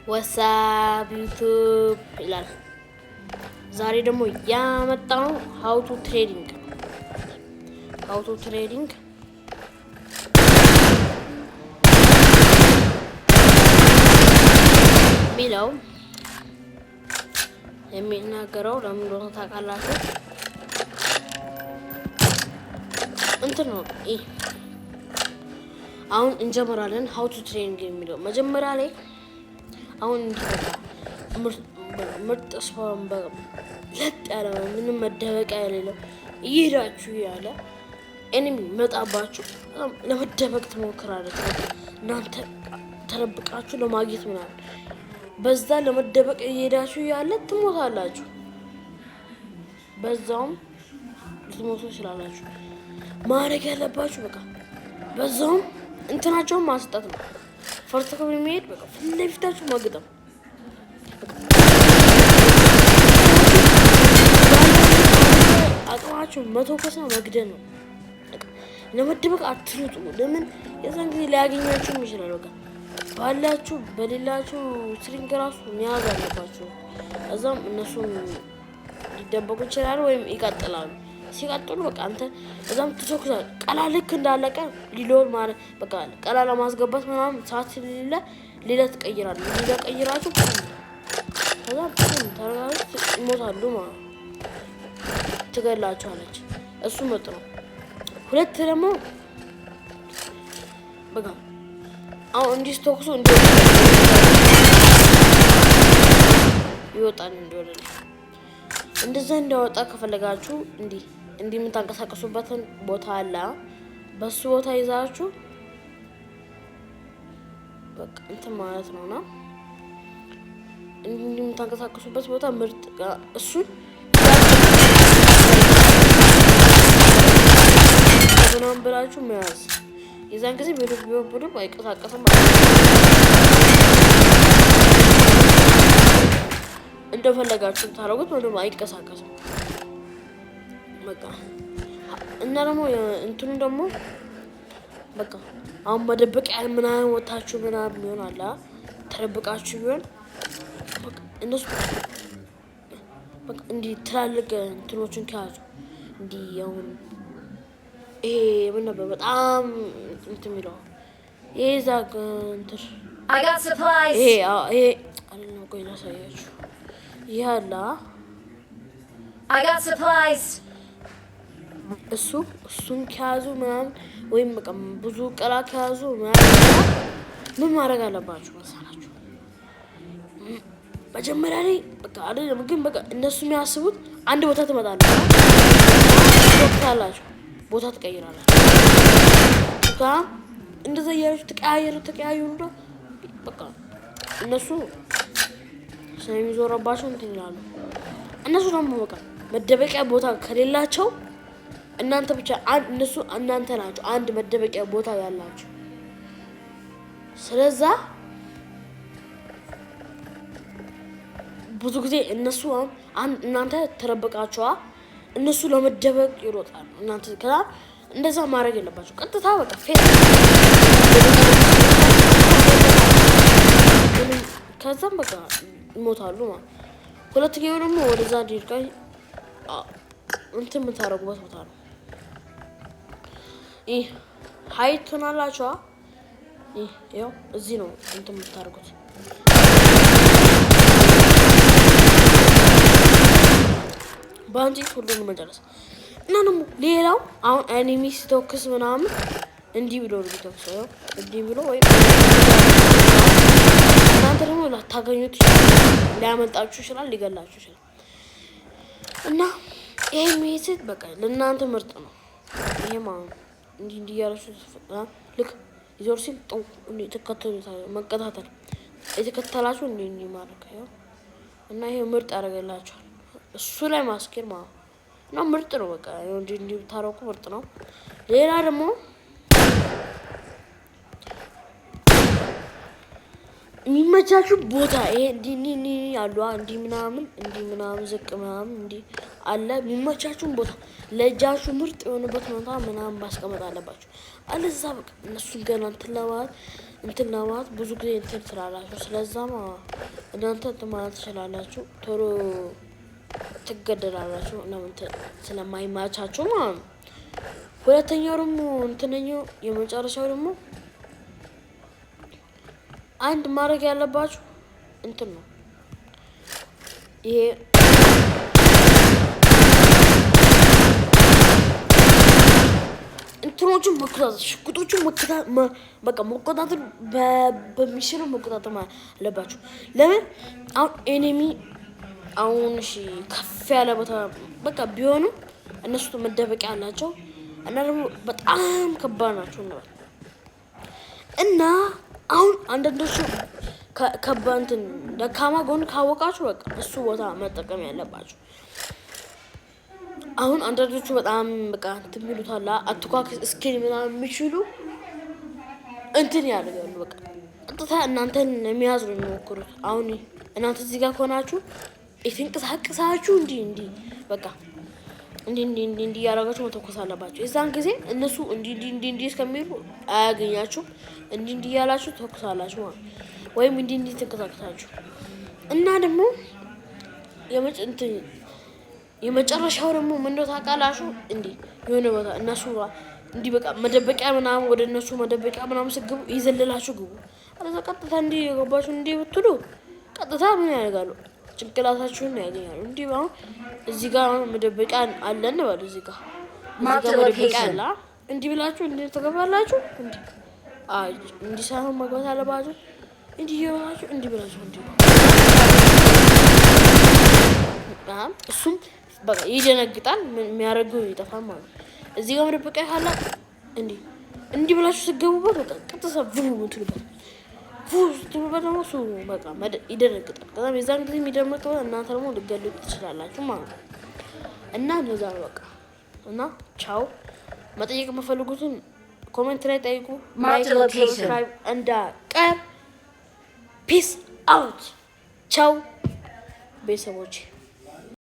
ወሳብ ዩቲዩብ ይላል። ዛሬ ደግሞ ያመጣው ሃው ቱ ትሬዲንግ ሚለው የሚናገረው ለምን እንደሆነ ታውቃላችሁ? እንትን ነው። አሁን እንጀምራለን። ሃው ቱ ትሬዲንግ የሚለው መጀመሪያ ላይ አሁን ምርጥ ስፓም ለጥ ያለ ምንም መደበቂያ የሌለው ይሄዳችሁ ያለ ኤኒሚ መጣባችሁ ለመደበቅ ትሞክራለች። እናንተ ተደብቃችሁ ለማግኘት ምናምን በዛ ለመደበቅ እየሄዳችሁ ያለ ትሞታላችሁ። በዛውም ልትሞቱ ትችላላችሁ። ማድረግ ያለባችሁ በቃ በዛውም እንትናቸውን ማስጠት ነው። ፈርተከው የሚሄድ በቃ ፊት ለፊታችሁ ማግጠም አቅማችሁ 100% መግደል ነው። ለመደበቅ አትሩጡ። ለምን የዛን ጊዜ ሊያገኛችሁም ይችላል። በቃ ባላችሁ በሌላችሁ ስሪንግ ራሱ መያዝ አለባችሁ። እዛም እነሱን ሊደበቁ ይችላሉ ወይም ይቀጥላሉ። ሲቀጥሉ በቃ አንተ እዛም ትተኩሳለህ። ቀላ ልክ እንዳለቀ ሊሎድ ማለት በቃ ቀላ ለማስገባት ምናምን ሰዓት ሌላ ትቀይራለህ። ሌላ ቀይራችሁ ከዛ ተረጋግጥ ይሞታሉ ማለት ትገላችኋለች። እሱ መጥ ነው። ሁለት ደግሞ በቃ አሁን እንዲስተኩሱ ይወጣል እንደወለ እንደዛ እንዳወጣ ከፈለጋችሁ እንዲህ የምታንቀሳቀሱበትን ቦታ አለ። በሱ ቦታ ይዛችሁ በቃ እንትን ማለት ነውና እንዲህ የምታንቀሳቀሱበት ቦታ ምርጥ እሱን ምናምን ብላችሁ መያዝ። የዛን ጊዜ ቢወብዱም አይቀሳቀስም እንደፈለጋችሁ ታረጉት ምንም አይቀሳቀስም። በቃ እና ደግሞ እንትኑ ደግሞ በቃ አሁን መደበቂያ ምናምን ወታችሁ ምናምን ይሆናል። ተደብቃችሁ ቢሆን በቃ እነሱ በቃ እንዲህ ትላልቅ እንትኖችን ከያዙ እንዲህ አሁን ይሄ ምን ነበር በጣም እንትን የሚለው ይሄ ዛግ እንትን ይሄ አለና ቆይ ላሳያችሁ። ይሄ አለ እሱን ከያዙ ምናምን ወይም በቃ ብዙ ቀላ ከያዙ ምን ማድረግ አለባችሁ መሰላችሁ? መጀመሪያ ላይ በቃ አይደለም ግን በቃ እነሱ የሚያስቡት አንድ ቦታ ትመጣላችሁ ቦታ ትቀይራላችሁ። በቃ እንደዛ እያላችሁ ተቀያየሩ በቃ እነሱ ስለሚዞረባቸው እንትን ይላሉ። እነሱ ደግሞ በቃ መደበቂያ ቦታ ከሌላቸው እናንተ ብቻ እናንተ ናችሁ አንድ መደበቂያ ቦታ ያላችሁ። ስለዛ ብዙ ጊዜ እነሱ እናንተ ተደበቃችኋ እነሱ ለመደበቅ ይሮጣሉ። እናንተ ከዛ እንደዛ ማድረግ የለባችሁ። ቀጥታ በቃ ከዛም በቃ ይሞታሉ ማለት። ሁለተኛው ደግሞ ወደዛ ዲርጋይ እንትን የምታረጉበት ቦታ ነው። ይህ ሀይት ሆናላችኋ። ይኸው እዚህ ነው እንትን የምታደርጉት። በአንቺት ሁሉንም መጨረስ እና ደግሞ ሌላው አሁን ኤኒሚ ሲተኩስ ምናምን እንዲህ ብሎ ነው የሚተኩሰው። እንዲህ ብሎ ወይ እናንተ ደግሞ ላታገኙት ሊያመልጣችሁ ይችላል፣ ሊገላችሁ ይችላል። እና ይሄ ሜሴት በቃ ለእናንተ ምርጥ ነው። ይሄ ማለት እንዲህ ያላችሁ ልክ ይዞር ሲል መከታተል የተከተላችሁ እንዲህ ማድረግ እና ይሄ ምርጥ ያደርግላችኋል። እሱ ላይ ማስኬድ ማለት ነው። ምርጥ ነው። በቃ እንዲህ ብታረቁ ምርጥ ነው። ሌላ ደግሞ የሚመቻችሁ ቦታ ይሄ እንዲህ አሉ እንዲህ ምናምን ዝቅ ምናምን እንዲህ አለ። የሚመቻችሁን ቦታ ለእጃችሁ ምርጥ የሆነበት ቦታ ምናምን ማስቀመጥ አለባችሁ። አለዛ በቃ እነሱን ገና እንትን ለማለት እንትን ለማለት ብዙ ጊዜ እንትን ትላላችሁ። ስለዛማ እናንተ እንትን ማለት ትችላላችሁ፣ ቶሎ ትገደላላችሁ ለምን ስለማይማቻችሁ ማለት ነው። ሁለተኛው ደግሞ እንትነኛው የመጨረሻው ደግሞ አንድ ማድረግ ያለባችሁ እንትን ነው ይሄ እንትኖቹን መቆጣጠር ሽጉጦቹን በቃ መቆጣጠር በሚችለው መቆጣጠር አለባችሁ። ለምን አሁን ኤኒሚ አሁን እሺ ከፍ ያለ ቦታ በቃ ቢሆንም እነሱ መደበቂያ አላቸው እና ደግሞ በጣም ከባድ ናቸው ነው እና አሁን አንዳንዶቹ ከባንትን ደካማ ጎን ካወቃችሁ በቃ እሱ ቦታ መጠቀም ያለባችሁ። አሁን አንዳንዶቹ በጣም በቃ እንትን የሚሉት አትኳክ ስኪል ምናምን የሚችሉ እንትን ያደርጋሉ። በቃ ቀጥታ እናንተን የሚያዝ ነው የሚሞክሩት። አሁን እናንተ እዚህ ጋር ከሆናችሁ የተንቀሳቀሳችሁ እንዲህ በቃ እንዲህ ያደረጋችሁ መተኮስ አለባችሁ። የዛን ጊዜ እነሱ እንዲህ እስከሚሉ አያገኛችሁም። እንዲህ ያላችሁ ተኩሳላችሁ ማለት ወይም እንዲህ ተንቀሳቀሳችሁ እና ደግሞ የመጨረሻው ደግሞ ምንድነው ታውቃላችሁ? እንዲህ የሆነ ቦታ እነሱ እንዲህ በቃ መደበቂያ ምናምን ወደ እነሱ መደበቂያ ምናምን ስግቡ ይዘልላችሁ ግቡ። አለዛ ቀጥታ እንዲህ የገባችሁ እንዲህ ብትሉ ቀጥታ ምን ያደርጋሉ? ጭንቅላታችሁን ያገኛሉ። እንዲህ አሁን እዚህ ጋር መደበቂያ አለን ባሉ እዚህ ጋር መደበቂያ አለ። እንዲህ ብላችሁ እንዲህ ተገባላችሁ። እንዲህ ሳይሆን መግባት አለባችሁ። እንዲህ ይሆናችሁ እንዲህ ብላችሁ እንዲህ እሱም በቃ ይደነግጣል። የሚያደርገው ይጠፋል ማለት ነው። እዚህ ጋር መደበቂያ ካለ እንዲህ ብላችሁ ስገቡበት በቃ ቀጥታ ምትሉበት ስትሉበት ደግሞ እሱ በቃ ይደነግጣል። ከዛም የዛን ጊዜ የሚደመቀው እናንተ ደግሞ ልትገሉት ትችላላችሁ ማለት ነው። እና እንደዛ ነው በቃ እና ቻው። መጠየቅ የምፈልጉትን ኮሜንት ላይ ጠይቁ። ሰብስክራይብ እንዳቀር ፒስ አውት ቻው ቤተሰቦች።